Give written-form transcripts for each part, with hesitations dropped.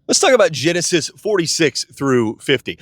Let's talk about Genesis 46 through 50.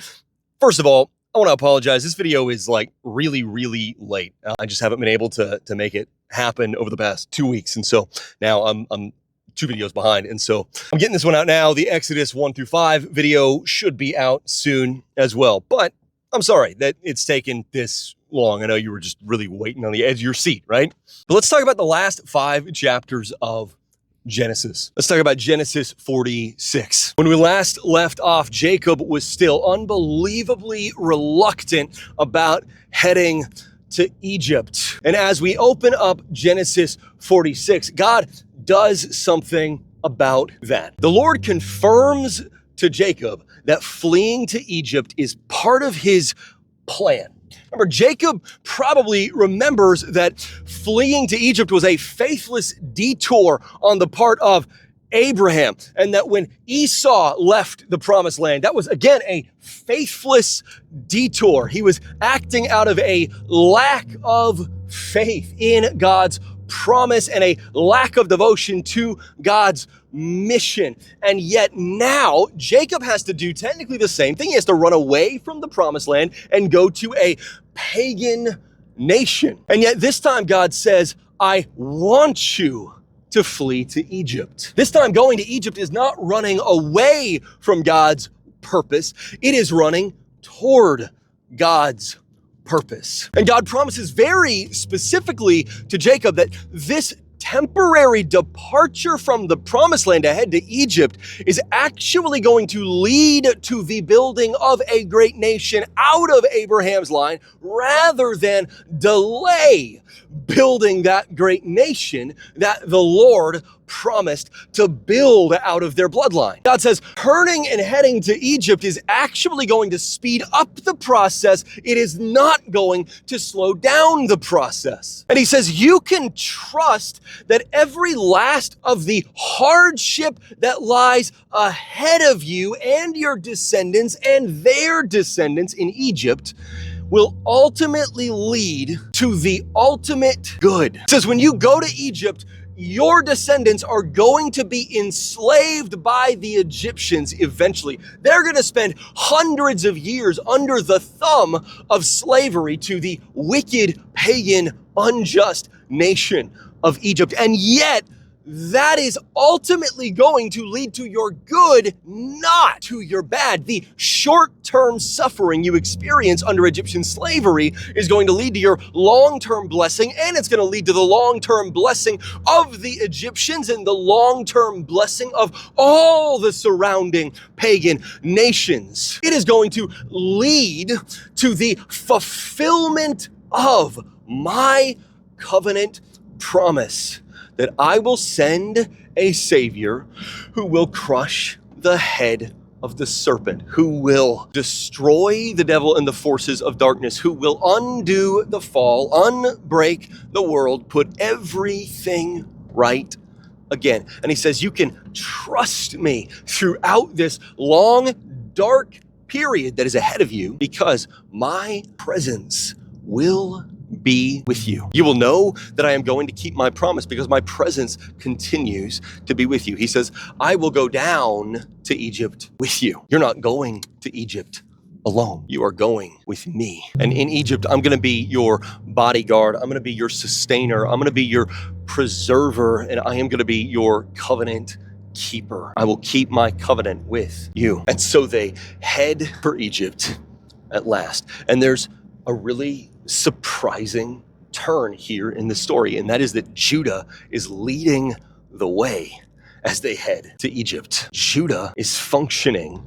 First of all, I want to apologize. This video is like really late. I just haven't been able to make it happen over the past 2 weeks. And so now I'm 2 videos behind. And so I'm getting this one out now. The Exodus 1 through 5 video should be out soon as well. But I'm sorry that it's taken this long. I know you were just really waiting on the edge of your seat, right? But let's talk about the last 5 chapters of Genesis. Let's talk about Genesis 46. When we last left off, Jacob was still unbelievably reluctant about heading to Egypt. And as we open up Genesis 46, God does something about that. The Lord confirms to Jacob that fleeing to Egypt is part of his plan. Remember, Jacob probably remembers that fleeing to Egypt was a faithless detour on the part of Abraham, and that when Esau left the promised land, that was again a faithless detour. He was acting out of a lack of faith in God's promise and a lack of devotion to God's mission. And yet now Jacob has to do technically the same thing. He has to run away from the promised land and go to a pagan nation. And yet this time God says, I want you to flee to Egypt. This time going to Egypt is not running away from God's purpose. It is running toward God's purpose. And God promises very specifically to Jacob that this temporary departure from the promised land to head to Egypt is actually going to lead to the building of a great nation out of Abraham's line rather than delay building that great nation that the Lord promised to build out of their bloodline. God says turning and heading to Egypt is actually going to speed up the process. It is not going to slow down the process. And he says you can trust that every last of the hardship that lies ahead of you and your descendants and their descendants in Egypt will ultimately lead to the ultimate good. It says when you go to Egypt, your descendants are going to be enslaved by the Egyptians eventually. They're going to spend hundreds of years under the thumb of slavery to the wicked, pagan, unjust nation of Egypt. And yet, that is ultimately going to lead to your good, not to your bad. The short-term suffering you experience under Egyptian slavery is going to lead to your long-term blessing, and it's going to lead to the long-term blessing of the Egyptians and the long-term blessing of all the surrounding pagan nations. It is going to lead to the fulfillment of my covenant promise that I will send a Savior who will crush the head of the serpent, who will destroy the devil and the forces of darkness, who will undo the fall, unbreak the world, put everything right again. And he says, you can trust me throughout this long, dark period that is ahead of you because my presence will be with you. You will know that I am going to keep my promise because my presence continues to be with you. He says, I will go down to Egypt with you. You're not going to Egypt alone. You are going with me. And in Egypt, I'm going to be your bodyguard. I'm going to be your sustainer. I'm going to be your preserver. And I am going to be your covenant keeper. I will keep my covenant with you. And so they head for Egypt at last. And there's a really surprising turn here in the story, and that is that Judah is leading the way as they head to Egypt. Judah is functioning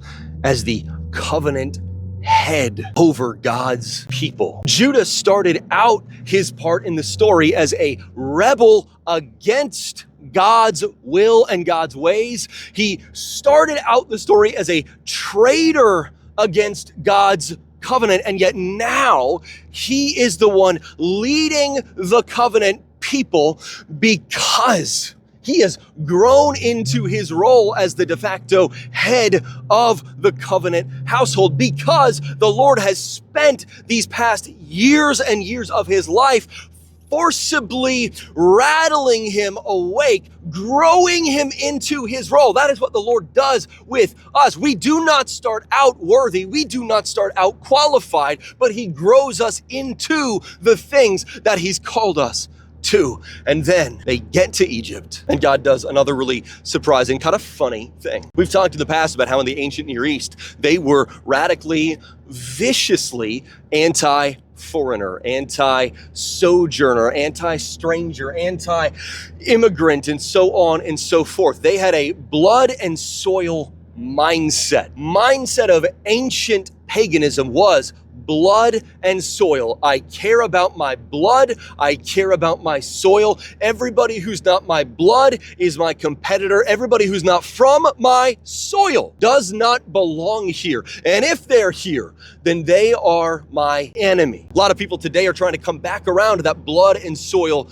as the covenant head over God's people. Judah started out his part in the story as a rebel against God's will and God's ways. He started out the story as a traitor against God's covenant, and yet now he is the one leading the covenant people because he has grown into his role as the de facto head of the covenant household, because the Lord has spent these past years and years of his life forcibly rattling him awake, growing him into his role. That is what the Lord does with us. We do not start out worthy. We do not start out qualified, but he grows us into the things that he's called us to. And then they get to Egypt, and God does another really surprising, kind of funny thing. We've talked in the past about how in the ancient Near East, they were radically, viciously anti-foreigner, anti-sojourner, anti-stranger, anti-immigrant, and so on and so forth. They had a blood and soil mindset of ancient paganism was blood and soil. I care about my blood. I care about my soil. Everybody who's not my blood is my competitor. Everybody who's not from my soil does not belong here. And if they're here, then they are my enemy. A lot of people today are trying to come back around to that blood and soil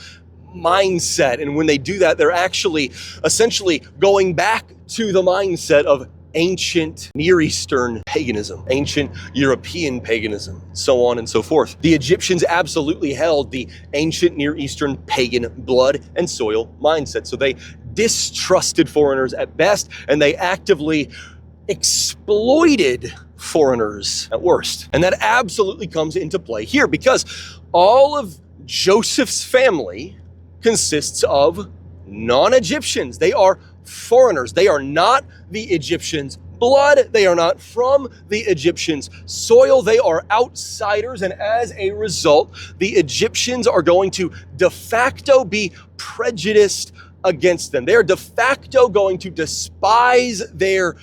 mindset. And when they do that, they're actually essentially going back to the mindset of ancient Near Eastern paganism, ancient European paganism, so on and so forth. The Egyptians absolutely held the ancient Near Eastern pagan blood and soil mindset. So they distrusted foreigners at best, and they actively exploited foreigners at worst. And that absolutely comes into play here because all of Joseph's family consists of non-Egyptians. They are foreigners. They are not the Egyptians' blood. They are not from the Egyptians' soil. They are outsiders. And as a result, the Egyptians are going to de facto be prejudiced against them. They are de facto going to despise their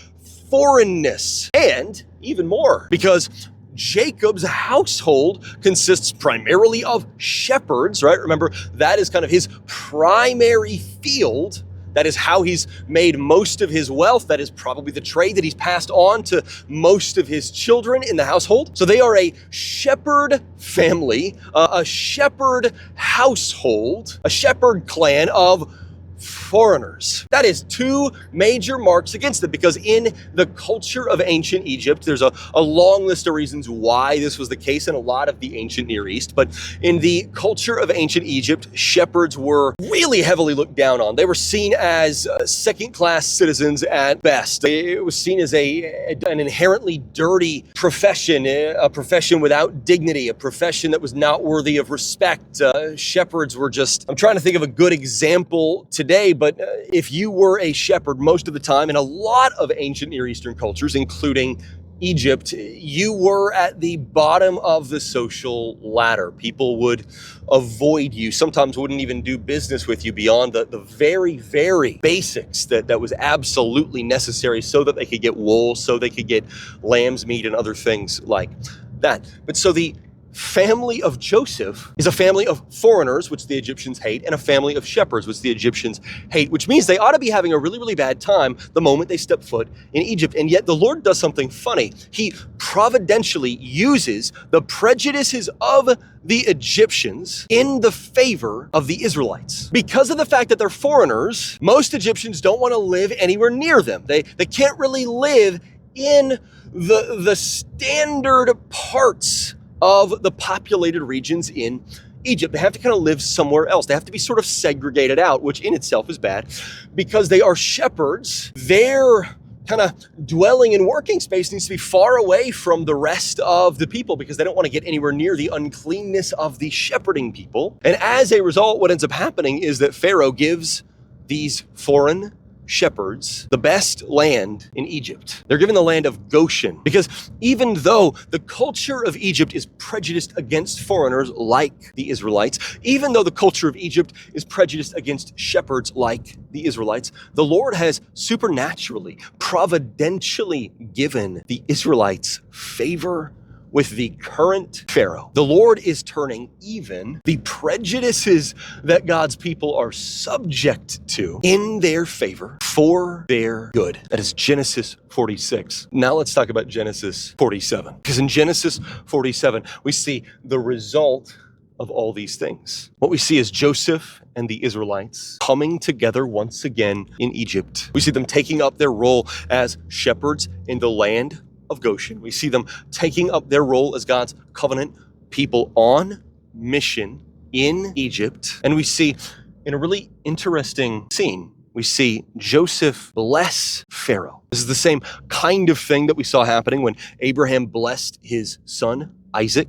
foreignness. And even more, because Jacob's household consists primarily of shepherds, right? Remember, that is kind of his primary field. That is how he's made most of his wealth. That is probably the trade that he's passed on to most of his children in the household. So they are a shepherd family, a shepherd household, a shepherd clan of foreigners. That is two major marks against it, because in the culture of ancient Egypt, there's a long list of reasons why this was the case in a lot of the ancient Near East, but in the culture of ancient Egypt, shepherds were really heavily looked down on. They were seen as second-class citizens at best. It was seen as an inherently dirty profession, a profession without dignity, a profession that was not worthy of respect. Shepherds were just, I'm trying to think of a good example today, but if you were a shepherd most of the time in a lot of ancient Near Eastern cultures, including Egypt, you were at the bottom of the social ladder. People would avoid you, sometimes wouldn't even do business with you beyond the very, very basics that was absolutely necessary so that they could get wool, so they could get lamb's meat and other things like that. But so the family of Joseph is a family of foreigners, which the Egyptians hate, and a family of shepherds, which the Egyptians hate, which means they ought to be having a really, really bad time the moment they step foot in Egypt. And yet the Lord does something funny. He providentially uses the prejudices of the Egyptians in the favor of the Israelites. Because of the fact that they're foreigners, most Egyptians don't want to live anywhere near them. They can't really live in the standard parts of the populated regions in Egypt. They have to kind of live somewhere else. They have to be sort of segregated out, which in itself is bad because they are shepherds. Their kind of dwelling and working space needs to be far away from the rest of the people because they don't want to get anywhere near the uncleanness of the shepherding people. And as a result, what ends up happening is that Pharaoh gives these foreign shepherds the best land in Egypt. They're given the land of Goshen because even though the culture of Egypt is prejudiced against foreigners like the Israelites, even though the culture of Egypt is prejudiced against shepherds like the Israelites, the Lord has supernaturally, providentially given the Israelites favor with the current Pharaoh. The Lord is turning even the prejudices that God's people are subject to in their favor for their good. That is Genesis 46. Now let's talk about Genesis 47. Because in Genesis 47, we see the result of all these things. What we see is Joseph and the Israelites coming together once again in Egypt. We see them taking up their role as shepherds in the land of Goshen. We see them taking up their role as God's covenant people on mission in Egypt, and we see in a really interesting scene, we see Joseph bless Pharaoh. This is the same kind of thing that we saw happening when Abraham blessed his son, Isaac,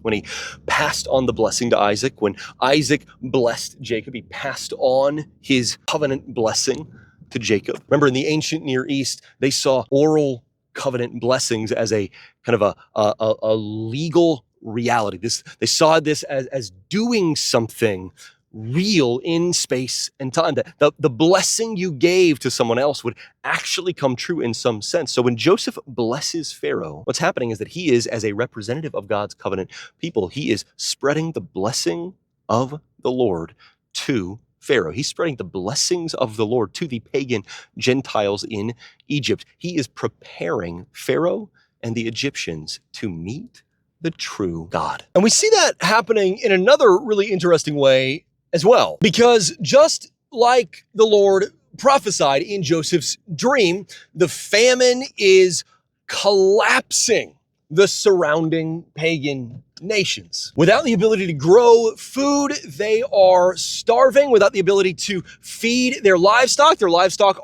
when he passed on the blessing to Isaac. When Isaac blessed Jacob, he passed on his covenant blessing to Jacob. Remember, in the ancient Near East, they saw oral covenant blessings as a kind of a legal reality. They saw this as doing something real in space and time, that the blessing you gave to someone else would actually come true in some sense. So when Joseph blesses Pharaoh, what's happening is that he is, as a representative of God's covenant people, he is spreading the blessing of the Lord to Pharaoh. He's spreading the blessings of the Lord to the pagan Gentiles in Egypt. He is preparing Pharaoh and the Egyptians to meet the true God. And we see that happening in another really interesting way as well, because just like the Lord prophesied in Joseph's dream, the famine is collapsing the surrounding pagan nations. Without the ability to grow food, they are starving. Without the ability to feed their livestock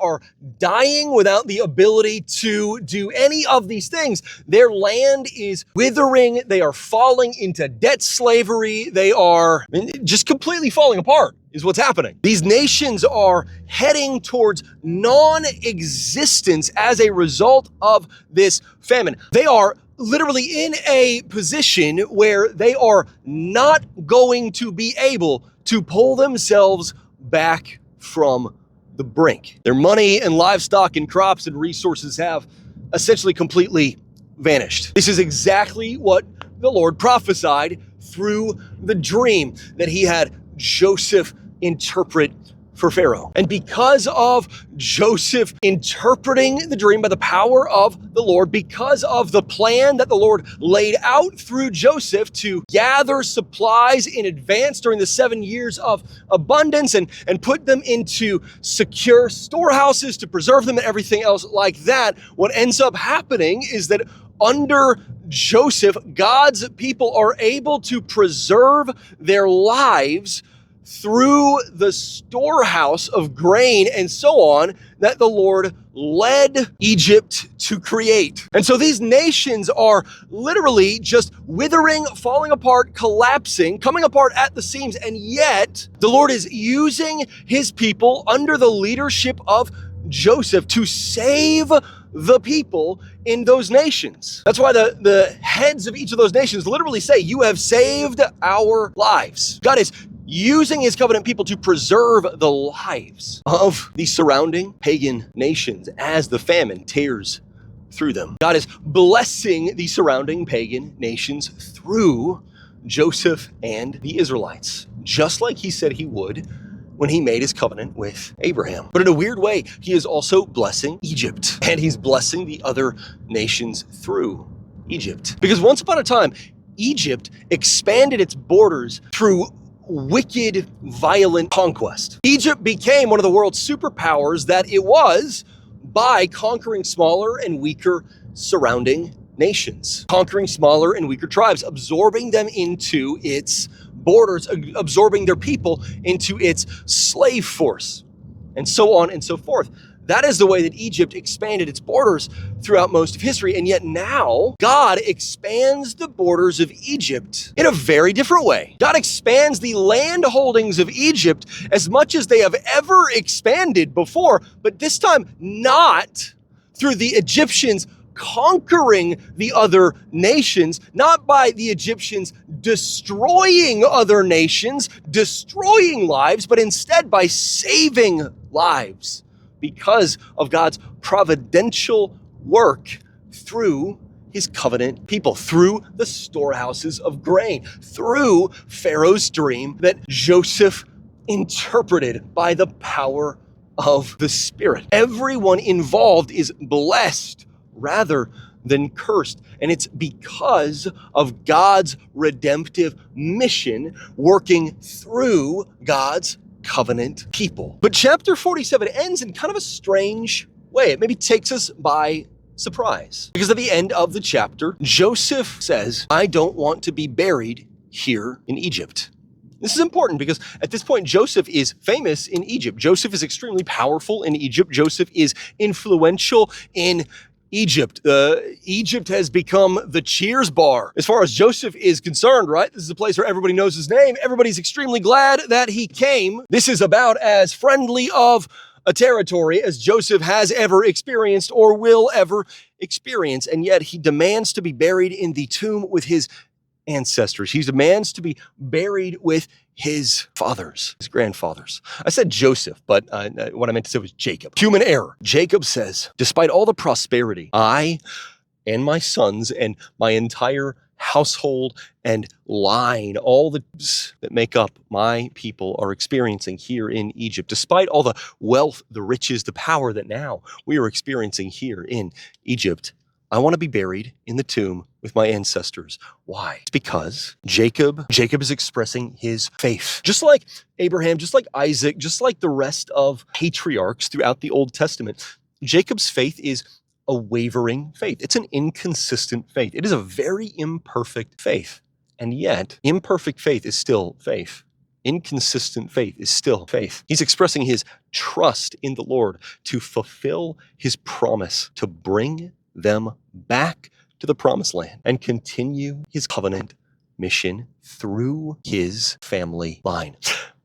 are dying. Without the ability to do any of these things, their land is withering. They are falling into debt slavery. They are just completely falling apart is what's happening. These nations are heading towards non-existence as a result of this famine. They are literally in a position where they are not going to be able to pull themselves back from the brink. Their money and livestock and crops and resources have essentially completely vanished. This is exactly what the Lord prophesied through the dream that he had Joseph interpret for Pharaoh. And because of Joseph interpreting the dream by the power of the Lord, because of the plan that the Lord laid out through Joseph to gather supplies in advance during the 7 years of abundance and put them into secure storehouses to preserve them and everything else like that, what ends up happening is that under Joseph, God's people are able to preserve their lives through the storehouse of grain and so on that the Lord led Egypt to create. And so these nations are literally just withering, falling apart, collapsing, coming apart at the seams, and yet the Lord is using his people under the leadership of Joseph to save the people in those nations. That's why the heads of each of those nations literally say, "You have saved our lives." God is using his covenant people to preserve the lives of the surrounding pagan nations as the famine tears through them. God is blessing the surrounding pagan nations through Joseph and the Israelites, just like he said he would when he made his covenant with Abraham. But in a weird way, he is also blessing Egypt, and he's blessing the other nations through Egypt. Because once upon a time, Egypt expanded its borders through wicked, violent conquest. Egypt became one of the world's superpowers that it was by conquering smaller and weaker surrounding nations, conquering smaller and weaker tribes, absorbing them into its borders, absorbing their people into its slave force, and so on and so forth. That is the way that Egypt expanded its borders throughout most of history. And yet now, God expands the borders of Egypt in a very different way. God expands the land holdings of Egypt as much as they have ever expanded before, but this time not through the Egyptians conquering the other nations, not by the Egyptians destroying other nations, destroying lives, but instead by saving lives, because of God's providential work through his covenant people, through the storehouses of grain, through Pharaoh's dream that Joseph interpreted by the power of the Spirit. Everyone involved is blessed rather than cursed. And it's because of God's redemptive mission working through God's covenant people. But chapter 47 ends in kind of a strange way. It maybe takes us by surprise. Because at the end of the chapter, Joseph says, "I don't want to be buried here in Egypt. This is important because at this point, Joseph is famous in Egypt. Joseph is extremely powerful in Egypt. Joseph is influential in Egypt. Egypt has become the Cheers bar as far as Joseph is concerned, right? This is a place where everybody knows his name. Everybody's extremely glad that he came. This is about as friendly of a territory as Joseph has ever experienced or will ever experience. And yet he demands to be buried in the tomb with his ancestors. He demands to be buried with his fathers, his grandfathers. I said Joseph, but what I meant to say was Jacob. Human error. Jacob says, despite all the prosperity, I and my sons and my entire household and line, all the that make up my people are experiencing here in Egypt, despite all the wealth, the riches, the power that now we are experiencing here in Egypt, I want to be buried in the tomb with my ancestors. Why? It's because Jacob is expressing his faith. Just like Abraham, just like Isaac, just like the rest of patriarchs throughout the Old Testament, Jacob's faith is a wavering faith. It's an inconsistent faith. It is a very imperfect faith. And yet, imperfect faith is still faith. Inconsistent faith is still faith. He's expressing his trust in the Lord to fulfill his promise to bring them back to the promised land and continue his covenant mission through his family line.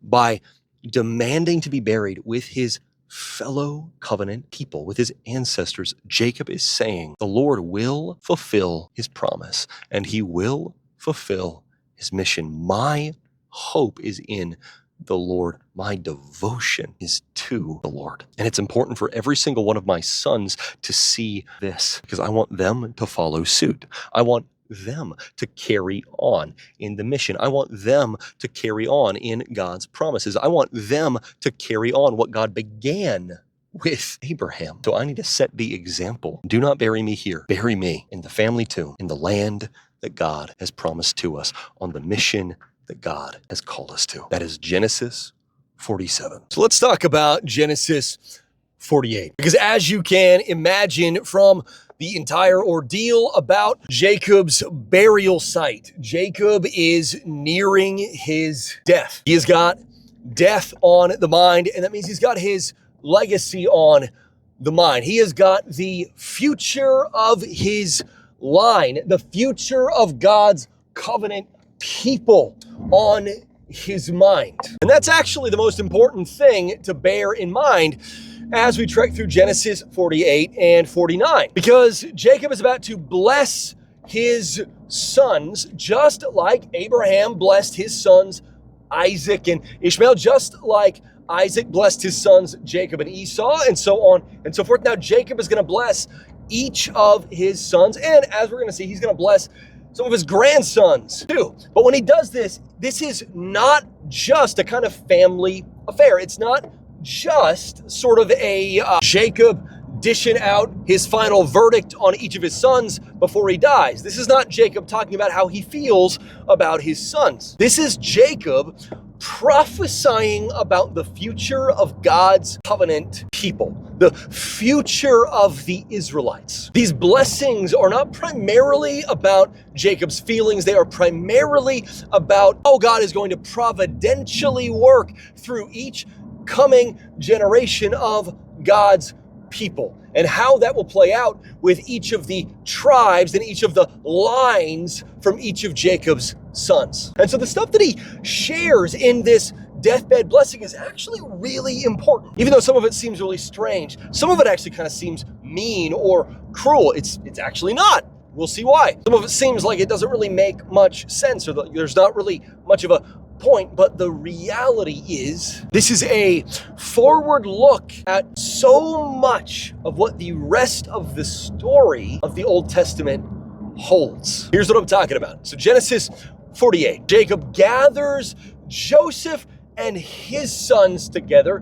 By demanding to be buried with his fellow covenant people, with his ancestors, Jacob is saying the Lord will fulfill his promise and he will fulfill his mission. My hope is in the Lord. My devotion is to the Lord. And it's important for every single one of my sons to see this because I want them to follow suit. I want them to carry on in the mission. I want them to carry on in God's promises. I want them to carry on what God began with Abraham. So I need to set the example. Do not bury me here. Bury me in the family tomb, in the land that God has promised to us, on the mission that God has called us to. That is Genesis 47. So let's talk about Genesis 48. Because as you can imagine from the entire ordeal about Jacob's burial site, Jacob is nearing his death. He has got death on the mind, and that means he's got his legacy on the mind. He has got the future of his line, the future of God's covenant people on his mind. And that's actually the most important thing to bear in mind as we trek through Genesis 48 and 49, because Jacob is about to bless his sons just like Abraham blessed his sons Isaac and Ishmael, just like Isaac blessed his sons Jacob and Esau, and so on and so forth. Now Jacob is going to bless each of his sons, and as we're going to see, he's going to bless some of his grandsons too. But when he does this, this is not just a kind of family affair. It's not just sort of a Jacob dishing out his final verdict on each of his sons before he dies. This is not Jacob talking about how he feels about his sons. This is Jacob prophesying about the future of God's covenant people, the future of the Israelites. These blessings are not primarily about Jacob's feelings. They are primarily about how God is going to providentially work through each coming generation of God's people, and how that will play out with each of the tribes and each of the lines from each of Jacob's sons. And so the stuff that he shares in this deathbed blessing is actually really important. Even though some of it seems really strange, some of it actually kind of seems mean or cruel. It's actually not. We'll see why. Some of it seems like it doesn't really make much sense, or there's not really much of a point, but the reality is this is a forward look at so much of what the rest of the story of the Old Testament holds. Here's what I'm talking about. So Genesis 48, Jacob gathers Joseph and his sons together,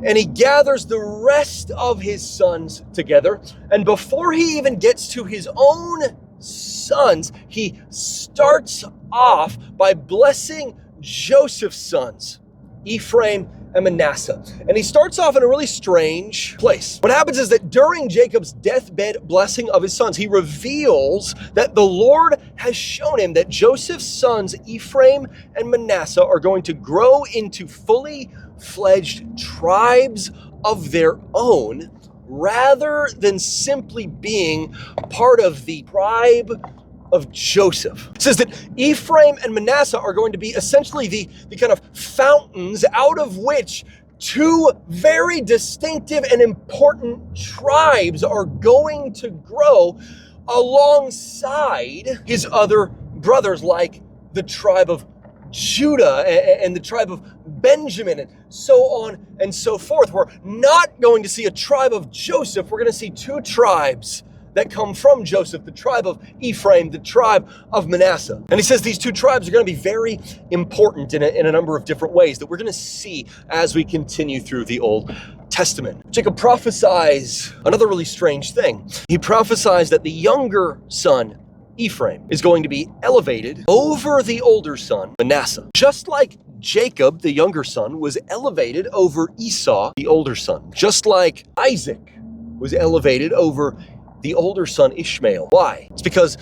and he gathers the rest of his sons together, and before he even gets to his own sons, he starts off by blessing Joseph's sons, Ephraim and Manasseh. And he starts off in a really strange place. What happens is that during Jacob's deathbed blessing of his sons, he reveals that the Lord has shown him that Joseph's sons, Ephraim and Manasseh, are going to grow into fully fledged tribes of their own, rather than simply being part of the tribe of Joseph. It says that Ephraim and Manasseh are going to be essentially the kind of fountains out of which two very distinctive and important tribes are going to grow alongside his other brothers, like the tribe of Judah and the tribe of Benjamin, and so on and so forth. We're not going to see a tribe of Joseph. We're going to see two tribes that come from Joseph, the tribe of Ephraim, the tribe of Manasseh. And he says these two tribes are going to be very important in a number of different ways that we're going to see as we continue through the Old Testament. Jacob prophesies another really strange thing. He prophesies that the younger son, Ephraim, is going to be elevated over the older son, Manasseh. Just like Jacob, the younger son, was elevated over Esau, the older son. Just like Isaac was elevated over the older son, Ishmael. Why? It's because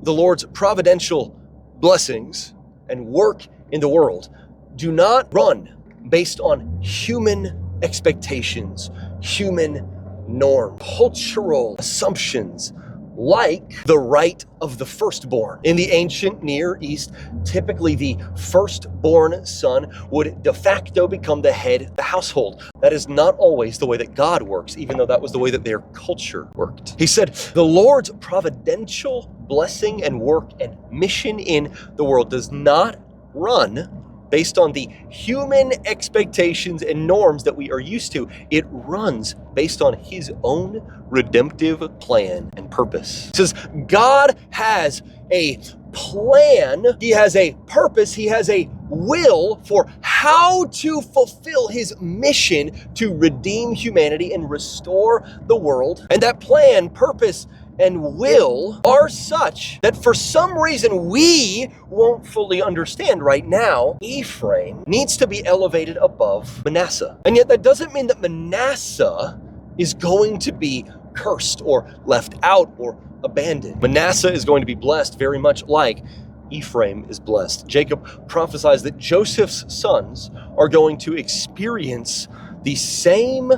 the Lord's providential blessings and work in the world do not run based on human expectations, human norms, cultural assumptions, like the right of the firstborn. In the ancient Near East, typically the firstborn son would de facto become the head of the household. That is not always the way that God works, even though that was the way that their culture worked. He said, the Lord's providential blessing and work and mission in the world does not run based on the human expectations and norms that we are used to. It runs based on his own redemptive plan and purpose. It says God has a plan, he has a purpose, he has a will for how to fulfill his mission to redeem humanity and restore the world. And that plan, purpose, and will are such that for some reason we won't fully understand right now, Ephraim needs to be elevated above Manasseh. And yet that doesn't mean that Manasseh is going to be cursed or left out or abandoned. Manasseh is going to be blessed very much like Ephraim is blessed. Jacob prophesies that Joseph's sons are going to experience the same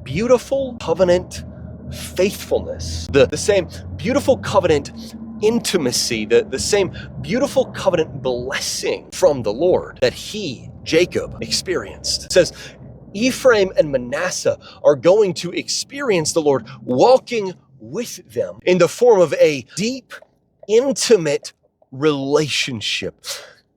beautiful covenant faithfulness, the same beautiful covenant intimacy, the same beautiful covenant blessing from the Lord that he, Jacob, experienced. It says Ephraim and Manasseh are going to experience the Lord walking with them in the form of a deep, intimate relationship.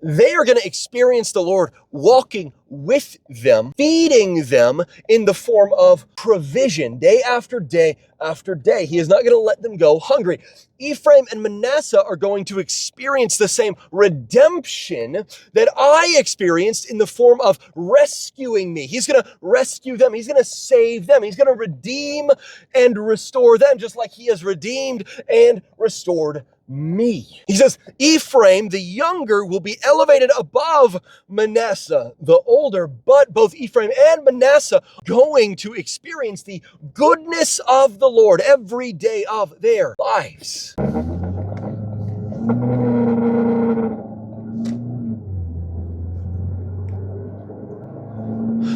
They are going to experience the Lord walking with them, feeding them in the form of provision, day after day after day. He is not going to let them go hungry. Ephraim and Manasseh are going to experience the same redemption that I experienced in the form of rescuing me. He's going to rescue them. He's going to save them. He's going to redeem and restore them, just like he has redeemed and restored me. He says, Ephraim, the younger, will be elevated above Manasseh, the older, but both Ephraim and Manasseh going to experience the goodness of the Lord every day of their lives.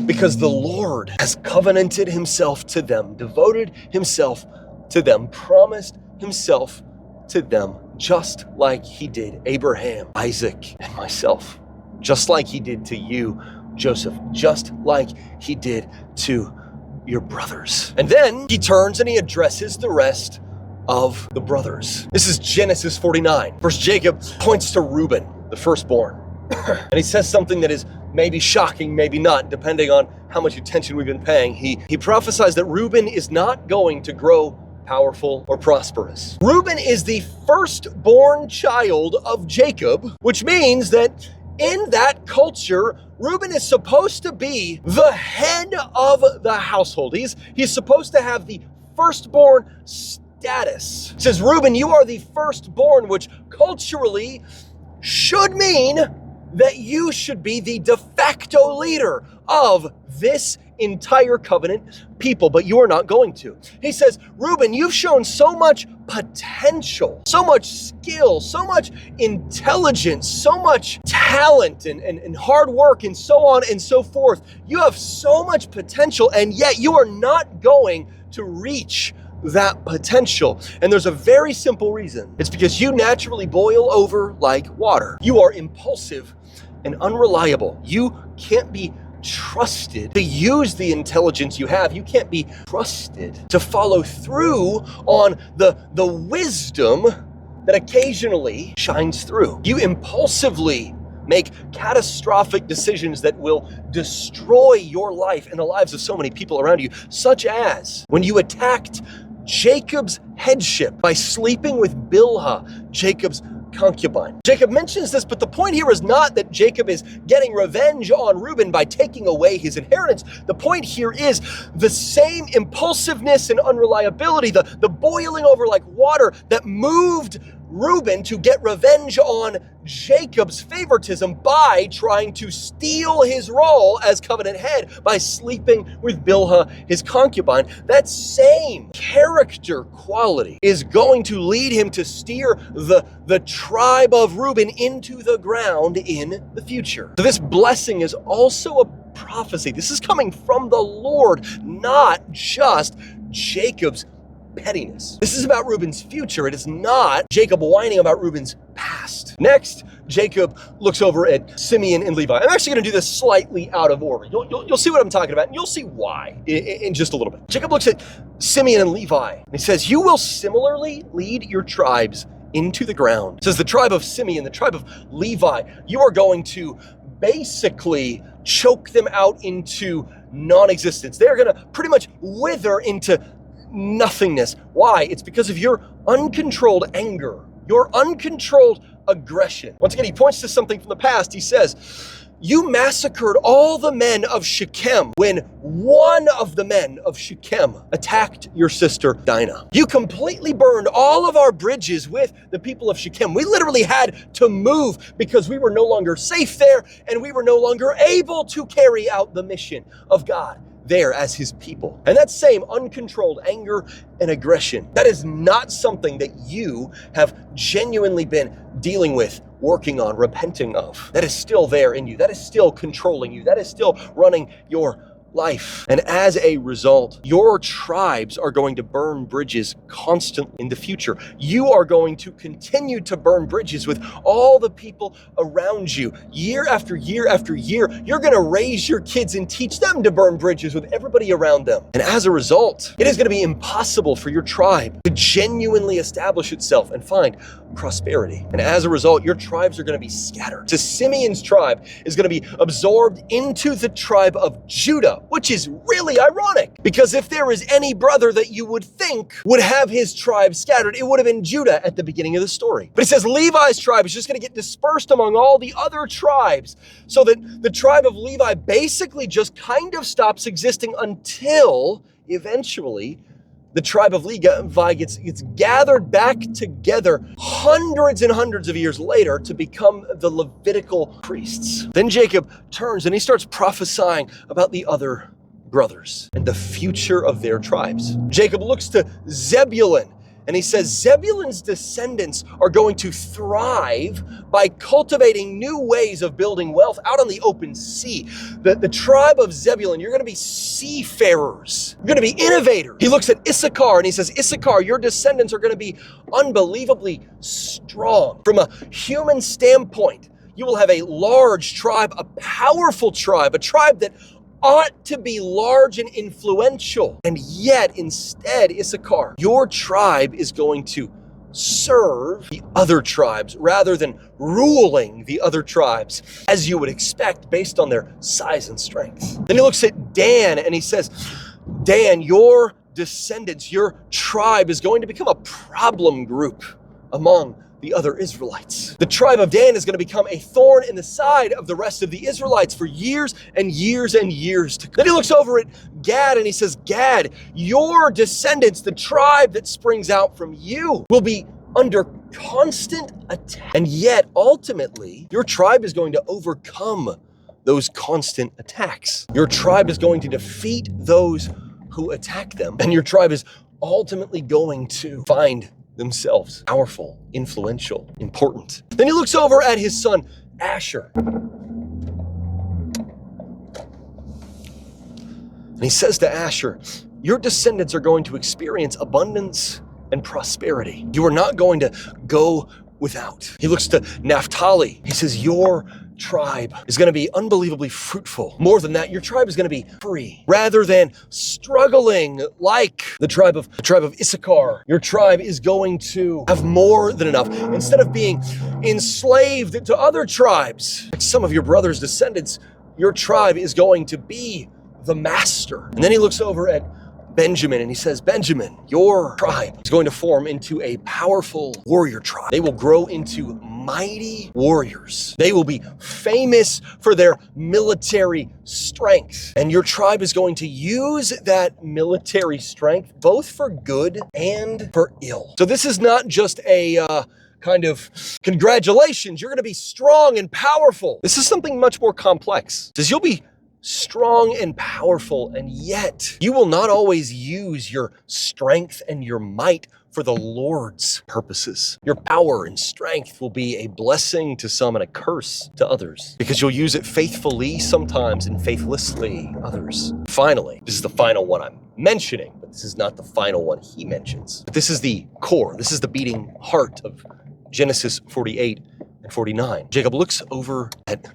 Because the Lord has covenanted himself to them, devoted himself to them, promised himself to them, just like he did Abraham, Isaac, and myself, just like he did to you, Joseph, just like he did to your brothers. And then he turns and he addresses the rest of the brothers. This is Genesis 49. First, Jacob points to Reuben, the firstborn, and he says something that is maybe shocking, maybe not, depending on how much attention we've been paying. He prophesies that Reuben is not going to grow powerful or prosperous. Reuben is the firstborn child of Jacob, which means that in that culture, Reuben is supposed to be the head of the household. He's supposed to have the firstborn status. It says, Reuben, you are the firstborn, which culturally should mean that you should be the de facto leader of this entire covenant people, but you are not going to. He says, Reuben, you've shown so much potential, so much skill, so much intelligence, so much talent and hard work and so on and so forth. You have so much potential, and yet you are not going to reach that potential. And there's a very simple reason. It's because you naturally boil over like water. You are impulsive and unreliable. You can't be trusted to use the intelligence you have. You can't be trusted to follow through on the wisdom that occasionally shines through. You impulsively make catastrophic decisions that will destroy your life and the lives of so many people around you, such as when you attacked Jacob's headship by sleeping with Bilhah, Jacob's concubine. Jacob mentions this, but the point here is not that Jacob is getting revenge on Reuben by taking away his inheritance. The point here is the same impulsiveness and unreliability, the boiling over like water that moved Reuben to get revenge on Jacob's favoritism by trying to steal his role as covenant head by sleeping with Bilhah, his concubine. That same character quality is going to lead him to steer the tribe of Reuben into the ground in the future. So this blessing is also a prophecy. This is coming from the Lord, not just Jacob's pettiness. This is about Reuben's future. It is not Jacob whining about Reuben's past. Next, Jacob looks over at Simeon and Levi. I'm actually going to do this slightly out of order. You'll see what I'm talking about, and you'll see why in just a little bit. Jacob looks at Simeon and Levi, and he says, you will similarly lead your tribes into the ground. It says the tribe of Simeon, the tribe of Levi, you are going to basically choke them out into non-existence. They're going to pretty much wither into nothingness. Why? It's because of your uncontrolled anger, your uncontrolled aggression. Once again, he points to something from the past. He says, you massacred all the men of Shechem when one of the men of Shechem attacked your sister Dinah. You completely burned all of our bridges with the people of Shechem. We literally had to move because we were no longer safe there and we were no longer able to carry out the mission of God there as his people. And that same uncontrolled anger and aggression, that is not something that you have genuinely been dealing with, working on, repenting of. That is still there in you. That is still controlling you. That is still running your life. And as a result, your tribes are going to burn bridges constantly in the future. You are going to continue to burn bridges with all the people around you. Year after year after year, you're going to raise your kids and teach them to burn bridges with everybody around them. And as a result, it is going to be impossible for your tribe to genuinely establish itself and find prosperity. And as a result, your tribes are going to be scattered. So Simeon's tribe is going to be absorbed into the tribe of Judah, which is really ironic, because if there is any brother that you would think would have his tribe scattered, it would have been Judah at the beginning of the story. But it says Levi's tribe is just going to get dispersed among all the other tribes, so that the tribe of Levi basically just kind of stops existing until eventually the tribe of Levi gets gathered back together hundreds and hundreds of years later to become the Levitical priests. Then Jacob turns and he starts prophesying about the other brothers and the future of their tribes. Jacob looks to Zebulun and he says, Zebulun's descendants are going to thrive by cultivating new ways of building wealth out on the open sea. The tribe of Zebulun, you're going to be seafarers. You're going to be innovators. He looks at Issachar and he says, Issachar, your descendants are going to be unbelievably strong. From a human standpoint, you will have a large tribe, a powerful tribe, a tribe that ought to be large and influential. And yet, instead, Issachar, your tribe is going to serve the other tribes rather than ruling the other tribes, as you would expect based on their size and strength. Then he looks at Dan and he says, Dan, your descendants, your tribe is going to become a problem group among the other Israelites. The tribe of Dan is going to become a thorn in the side of the rest of the Israelites for years and years and years to come. Then he looks over at Gad and he says, Gad, your descendants, the tribe that springs out from you, will be under constant attack. And yet, ultimately, your tribe is going to overcome those constant attacks. Your tribe is going to defeat those who attack them, and your tribe is ultimately going to find themselves powerful, influential, important. Then he looks over at his son, Asher. And he says to Asher, your descendants are going to experience abundance and prosperity. You are not going to go without. He looks to Naphtali. He says, your tribe is going to be unbelievably fruitful. More than that, your tribe is going to be free. Rather than struggling like the tribe of Issachar, your tribe is going to have more than enough. Instead of being enslaved to other tribes, like some of your brother's descendants, your tribe is going to be the master. And then he looks over at Benjamin and he says, Benjamin, your tribe is going to form into a powerful warrior tribe. They will grow into mighty warriors. They will be famous for their military strength. And your tribe is going to use that military strength both for good and for ill. So this is not just a kind of congratulations, you're going to be strong and powerful. This is something much more complex. Because you'll be strong and powerful, and yet you will not always use your strength and your might for the Lord's purposes. Your power and strength will be a blessing to some and a curse to others, because you'll use it faithfully sometimes and faithlessly others. Finally, this is the final one I'm mentioning, but this is not the final one he mentions. But this is the core, this is the beating heart of Genesis 48 and 49. Jacob looks over at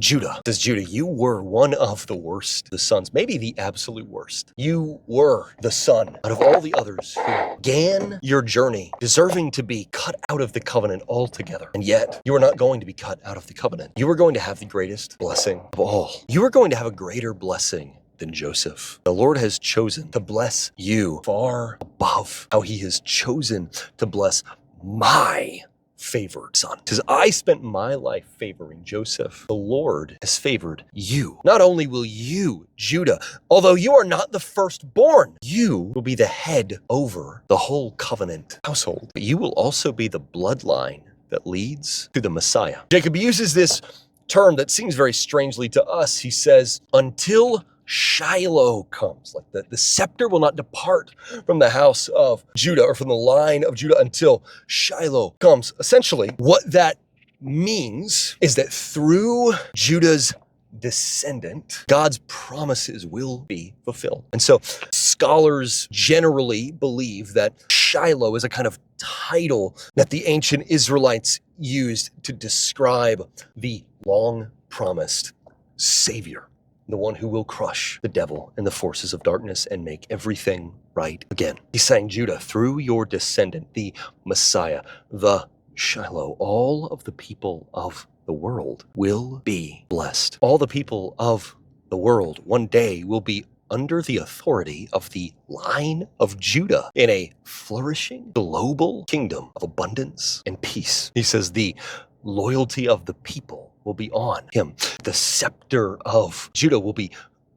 Judah. Says, Judah, you were one of the worst, the sons, maybe the absolute worst. You were the son out of all the others who began your journey deserving to be cut out of the covenant altogether. And yet you are not going to be cut out of the covenant. You are going to have the greatest blessing of all. You are going to have a greater blessing than Joseph. The Lord has chosen to bless you far above how he has chosen to bless my favored son. Because I spent my life favoring Joseph, the Lord has favored you. Not only will you, Judah, although you are not the firstborn, you will be the head over the whole covenant household. But you will also be the bloodline that leads to the Messiah. Jacob uses this term that seems very strangely to us. He says, until Shiloh comes, like the scepter will not depart from the house of Judah or from the line of Judah until Shiloh comes. Essentially, what that means is that through Judah's descendant, God's promises will be fulfilled. And so scholars generally believe that Shiloh is a kind of title that the ancient Israelites used to describe the long-promised Savior, the one who will crush the devil and the forces of darkness and make everything right again. He's saying, Judah, through your descendant, the Messiah, the Shiloh, all of the people of the world will be blessed. All the people of the world one day will be under the authority of the line of Judah in a flourishing global kingdom of abundance and peace. He says the loyalty of the people will be on him. The scepter of Judah will be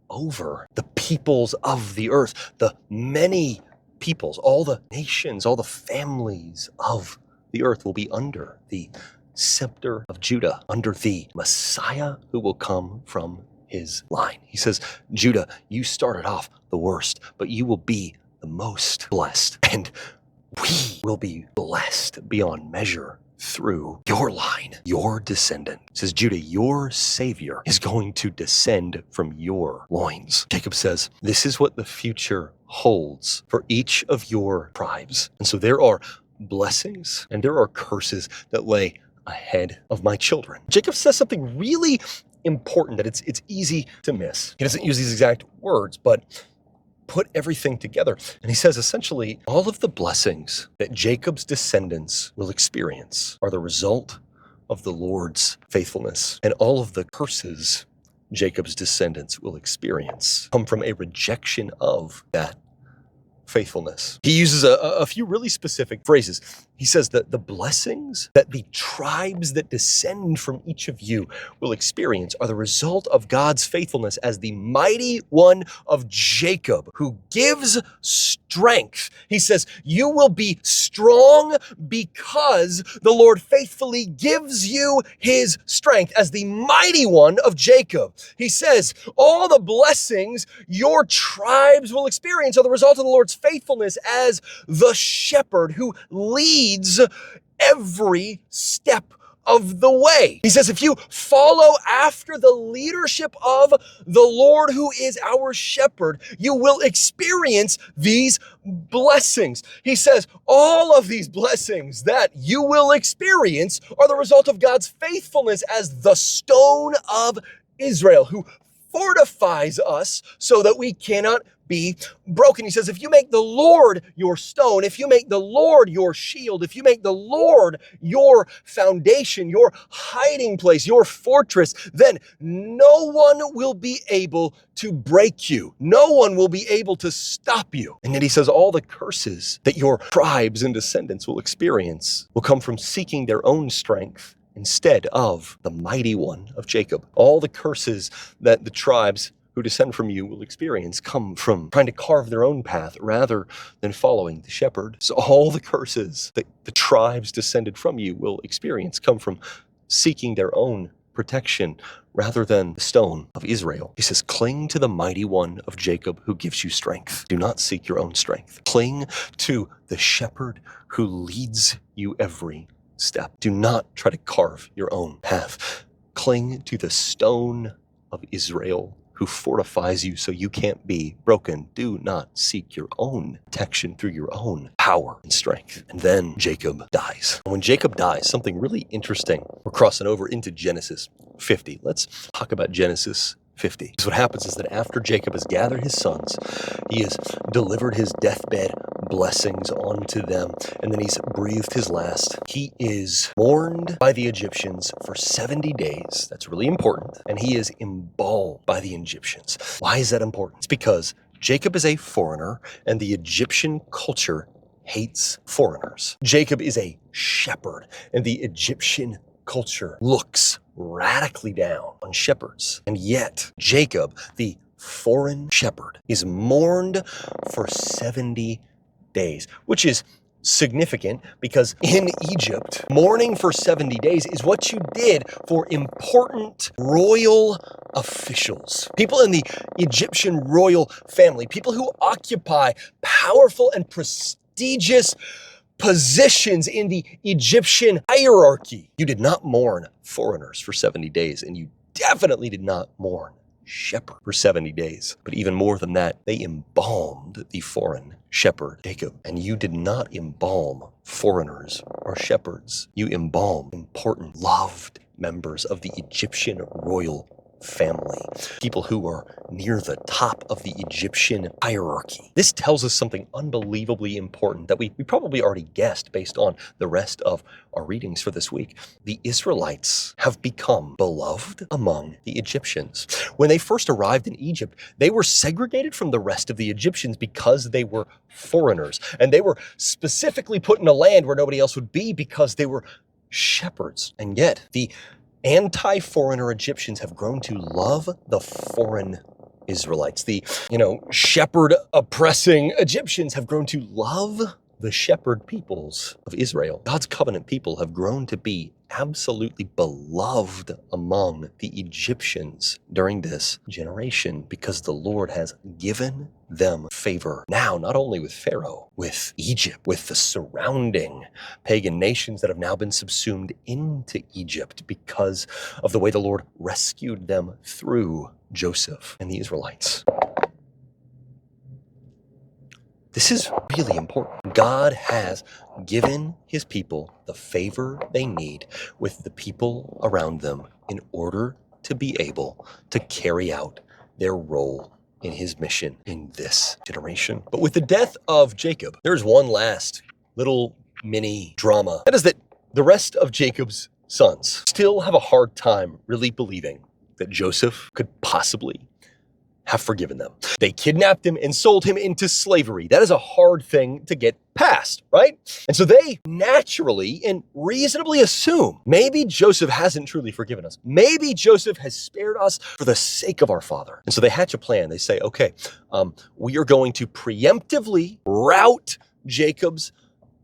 over the peoples of the earth, the many peoples, all the nations, all the families of the earth will be under the scepter of Judah, under the Messiah who will come from his line. He says, Judah, you started off the worst, but you will be the most blessed, and we will be blessed beyond measure through your line, your descendant. It says, Judah, your Savior is going to descend from your loins. Jacob says, this is what the future holds for each of your tribes. And so there are blessings and there are curses that lay ahead of my children. Jacob says something really important that it's easy to miss. He doesn't use these exact words, but put everything together. And he says, essentially, all of the blessings that Jacob's descendants will experience are the result of the Lord's faithfulness. And all of the curses Jacob's descendants will experience come from a rejection of that faithfulness. He uses a few really specific phrases. He says that the blessings that the tribes that descend from each of you will experience are the result of God's faithfulness as the mighty one of Jacob who gives strength. He says, you will be strong strong because the Lord faithfully gives you his strength as the mighty one of Jacob. He says, all the blessings your tribes will experience are the result of the Lord's faithfulness as the shepherd who leads every step of the way. He says, if you follow after the leadership of the Lord who is our shepherd, you will experience these blessings. He says, all of these blessings that you will experience are the result of God's faithfulness as the stone of Israel, who fortifies us so that we cannot be broken. He says, if you make the Lord your stone, if you make the Lord your shield, if you make the Lord your foundation, your hiding place, your fortress, then no one will be able to break you. No one will be able to stop you. And then he says, all the curses that your tribes and descendants will experience will come from seeking their own strength instead of the mighty one of Jacob. All the curses that the tribes who descend from you will experience come from trying to carve their own path rather than following the shepherd. So all the curses that the tribes descended from you will experience come from seeking their own protection rather than the stone of Israel. He says, cling to the mighty one of Jacob who gives you strength. Do not seek your own strength. Cling to the shepherd who leads you every step. Do not try to carve your own path. Cling to the stone of Israel who fortifies you so you can't be broken. Do not seek your own protection through your own power and strength. And then Jacob dies. And when Jacob dies, something really interesting, we're crossing over into Genesis 50. Let's talk about Genesis 50. So what happens is that after Jacob has gathered his sons, he has delivered his deathbed blessings onto them, and then he's breathed his last. He is mourned by the Egyptians for 70 days. That's really important. And he is embalmed by the Egyptians. Why is that important? It's because Jacob is a foreigner, and the Egyptian culture hates foreigners. Jacob is a shepherd, and the Egyptian culture looks radically down on shepherds. And yet, Jacob, the foreign shepherd, is mourned for 70 days, which is significant because in Egypt, mourning for 70 days is what you did for important royal officials. People in the Egyptian royal family, people who occupy powerful and prestigious positions in the Egyptian hierarchy. You did not mourn foreigners for 70 days, and you definitely did not mourn shepherd for 70 days. But even more than that, they embalmed the foreign shepherd, Jacob. And you did not embalm foreigners or shepherds. You embalmed important, loved members of the Egyptian royal family, people who are near the top of the Egyptian hierarchy. This tells us something unbelievably important that we probably already guessed based on the rest of our readings for this week. The Israelites have become beloved among the Egyptians. When they first arrived in Egypt, they were segregated from the rest of the Egyptians because they were foreigners, and they were specifically put in a land where nobody else would be because they were shepherds. And yet, the anti-foreigner Egyptians have grown to love the foreign Israelites. The, shepherd oppressing Egyptians have grown to love the shepherd peoples of Israel. God's covenant people have grown to be absolutely beloved among the Egyptians during this generation because the Lord has given them favor now, not only with Pharaoh, with Egypt, with the surrounding pagan nations that have now been subsumed into Egypt because of the way the Lord rescued them through Joseph and the Israelites. This is really important. God has given his people the favor they need with the people around them in order to be able to carry out their role in his mission in this generation. But with the death of Jacob, there's one last little mini drama. That is that the rest of Jacob's sons still have a hard time really believing that Joseph could possibly have forgiven them. They kidnapped him and sold him into slavery. That is a hard thing to get past, right? And so they naturally and reasonably assume maybe Joseph hasn't truly forgiven us. Maybe Joseph has spared us for the sake of our father. And so they hatch a plan. They say, okay, we are going to preemptively rout Jacob's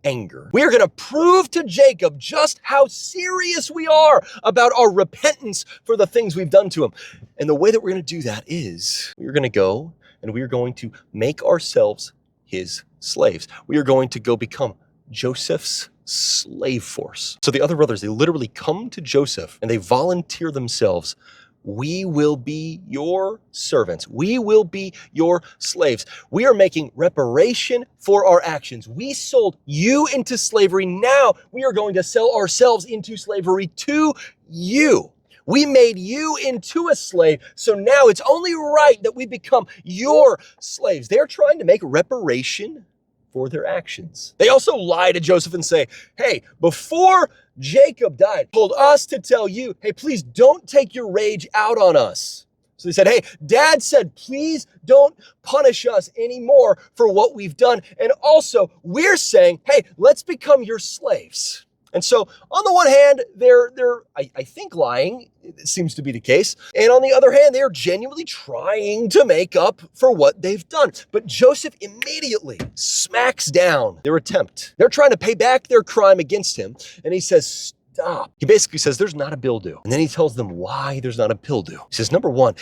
anger. We are going to prove to Jacob just how serious we are about our repentance for the things we've done to him. And the way that we're going to do that is we're going to go and we are going to make ourselves his slaves. We are going to go become Joseph's slave force. So the other brothers, they literally come to Joseph and they volunteer themselves. We will be your servants. We will be your slaves. We are making reparation for our actions. We sold you into slavery. Now we are going to sell ourselves into slavery to you. We made you into a slave, so now it's only right that we become your slaves. They're trying to make reparation for their actions. They also lie to Joseph and say, hey, before Jacob died, told us to tell you, hey, please don't take your rage out on us. So they said, hey, Dad said, please don't punish us anymore for what we've done. And also, we're saying, hey, let's become your slaves. And so on the one hand, they're I think lying, it seems to be the case. And on the other hand, they're genuinely trying to make up for what they've done. But Joseph immediately smacks down their attempt. They're trying to pay back their crime against him. And he says, stop. He basically says, there's not a bill due. And then he tells them why there's not a bill due. He says, number one,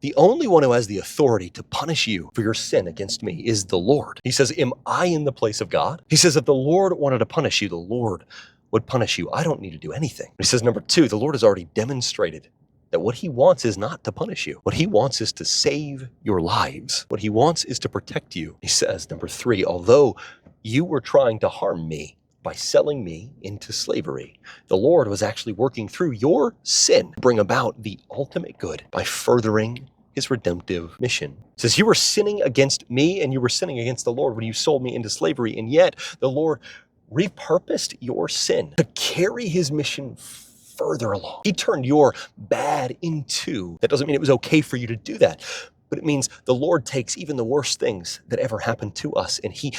the only one who has the authority to punish you for your sin against me is the Lord. He says, am I in the place of God? He says, if the Lord wanted to punish you, the Lord would punish you. I don't need to do anything. He says, number two, the Lord has already demonstrated that what he wants is not to punish you. What he wants is to save your lives. What he wants is to protect you. He says, number three, although you were trying to harm me by selling me into slavery, the Lord was actually working through your sin to bring about the ultimate good by furthering his redemptive mission. It says, you were sinning against me and you were sinning against the Lord when you sold me into slavery, and yet the Lord repurposed your sin to carry his mission further along. He turned your bad into. That doesn't mean it was okay for you to do that, but it means the Lord takes even the worst things that ever happened to us and he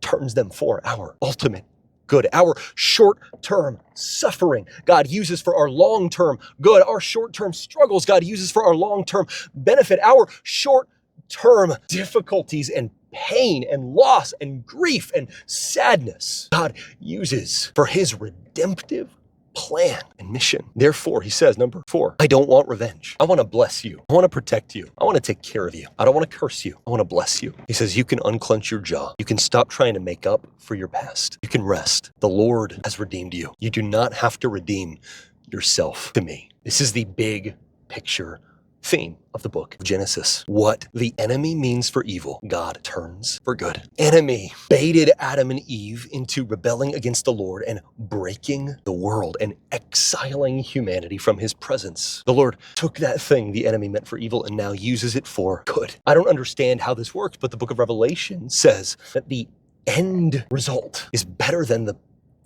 turns them for our ultimate good. Our short-term suffering, God uses for our long-term good. Our short-term struggles, God uses for our long-term benefit. Our short-term difficulties and pain and loss and grief and sadness, God uses for his redemptive plan and mission. Therefore, he says, number four, I don't want revenge. I want to bless you. I want to protect you. I want to take care of you. I don't want to curse you. I want to bless you. He says, you can unclench your jaw. You can stop trying to make up for your past. You can rest. The Lord has redeemed you. You do not have to redeem yourself to me. This is the big picture theme of the book of Genesis. What the enemy means for evil, God turns for good. Enemy baited Adam and Eve into rebelling against the Lord and breaking the world and exiling humanity from his presence. The Lord took that thing the enemy meant for evil and now uses it for good. I don't understand how this works, but the book of Revelation says that the end result is better than the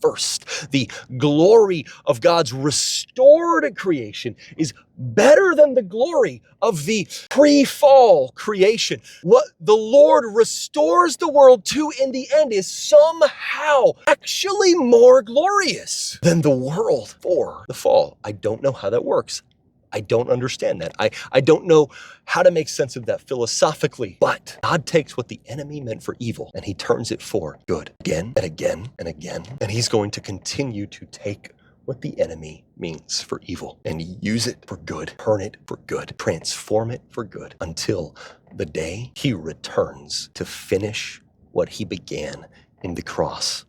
first. The glory of God's restored creation is better than the glory of the pre-fall creation. What the Lord restores the world to in the end is somehow actually more glorious than the world for the fall. I don't know how that works. I don't understand that. I don't know how to make sense of that philosophically, but God takes what the enemy meant for evil and he turns it for good again and again and again. And he's going to continue to take what the enemy means for evil and use it for good, turn it for good, transform it for good until the day he returns to finish what he began in the cross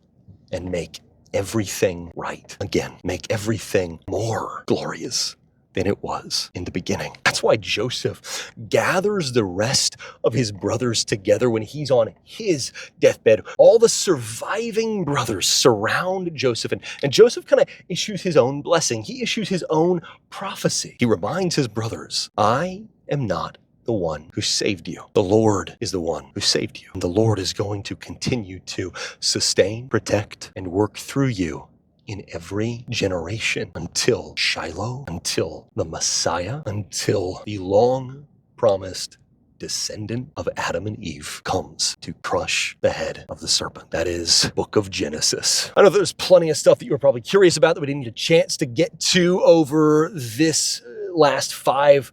and make everything right again, make everything more glorious than it was in the beginning. That's why Joseph gathers the rest of his brothers together when he's on his deathbed. All the surviving brothers surround Joseph, and Joseph kind of issues his own blessing. He issues his own prophecy. He reminds his brothers, I am not the one who saved you. The Lord is the one who saved you. And the Lord is going to continue to sustain, protect, and work through you in every generation until Shiloh, until the Messiah, until the long-promised descendant of Adam and Eve comes to crush the head of the serpent. That is book of Genesis. I know there's plenty of stuff that you were probably curious about that we didn't get a chance to get to over this last 5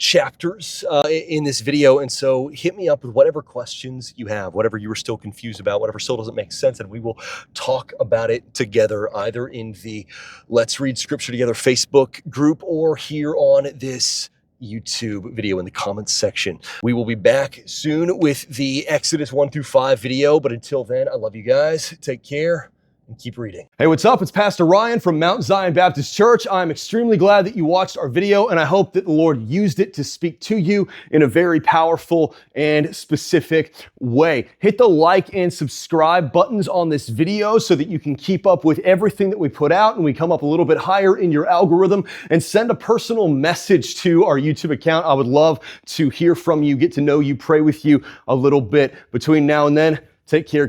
chapters in this video. And so hit me up with whatever questions you have, whatever you were still confused about, whatever still doesn't make sense, and we will talk about it together, either in the Let's Read Scripture Together Facebook group or here on this YouTube video in the comments section. We will be back soon with the Exodus 1 through 5 video, but until then, I love you guys. Take care and keep reading. Hey, what's up? It's Pastor Ryan from Mount Zion Baptist Church. I'm extremely glad that you watched our video, and I hope that the Lord used it to speak to you in a very powerful and specific way. Hit the like and subscribe buttons on this video so that you can keep up with everything that we put out and we come up a little bit higher in your algorithm, and send a personal message to our YouTube account. I would love to hear from you, get to know you, pray with you a little bit. Between now and then, take care.